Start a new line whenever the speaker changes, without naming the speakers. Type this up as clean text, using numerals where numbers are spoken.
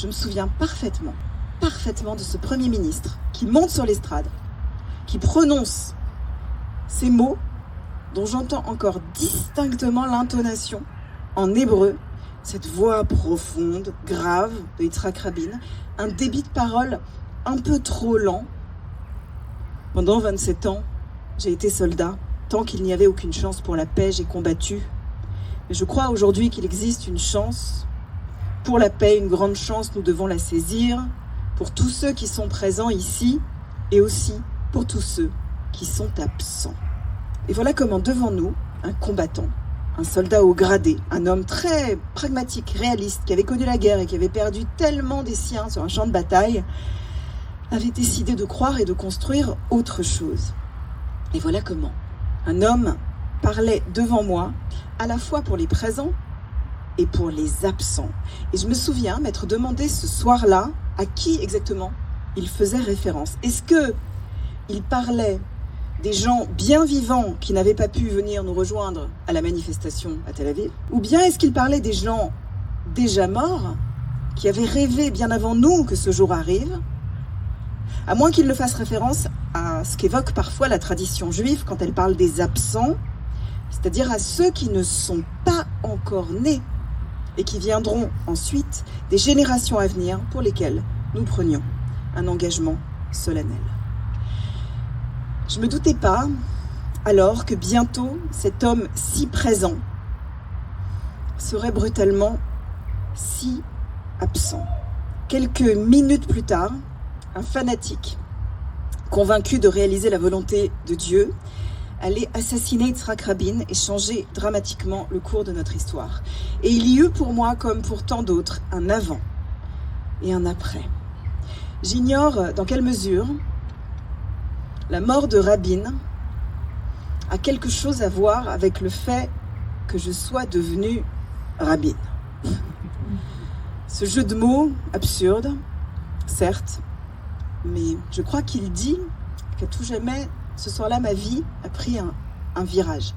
je me souviens parfaitement de ce Premier ministre qui monte sur l'estrade, qui prononce ces mots dont j'entends encore distinctement l'intonation en hébreu, cette voix profonde, grave de Yitzhak Rabin, un débit de parole un peu trop lent. Pendant 27 ans, j'ai été soldat. Tant qu'il n'y avait aucune chance pour la paix, j'ai combattu. Mais je crois aujourd'hui qu'il existe une chance pour la paix, une grande chance, nous devons la saisir pour tous ceux qui sont présents ici et aussi pour tous ceux qui sont absents. Et voilà comment devant nous, un combattant, un soldat haut gradé, un homme très pragmatique, réaliste, qui avait connu la guerre et qui avait perdu tellement des siens sur un champ de bataille, avait décidé de croire et de construire autre chose. Et voilà comment un homme parlait devant moi, à la fois pour les présents et pour les absents. Et je me souviens m'être demandé ce soir-là à qui exactement il faisait référence. Est-ce qu'il parlait des gens bien vivants qui n'avaient pas pu venir nous rejoindre à la manifestation à Tel Aviv? Ou bien est-ce qu'il parlait des gens déjà morts, qui avaient rêvé bien avant nous que ce jour arrive? À moins qu'il ne fasse référence à ce qu'évoque parfois la tradition juive quand elle parle des absents, c'est-à-dire à ceux qui ne sont pas encore nés et qui viendront ensuite des générations à venir pour lesquelles nous prenions un engagement solennel. Je ne me doutais pas alors que bientôt cet homme si présent serait brutalement si absent. Quelques minutes plus tard, un fanatique, convaincu de réaliser la volonté de Dieu, allait assassiner Yitzhak Rabin et changer dramatiquement le cours de notre histoire. Et il y eut pour moi, comme pour tant d'autres, un avant et un après. J'ignore dans quelle mesure la mort de Rabin a quelque chose à voir avec le fait que je sois devenue rabbine. Ce jeu de mots absurde, certes, mais je crois qu'il dit qu'à tout jamais, ce soir-là, ma vie a pris un virage.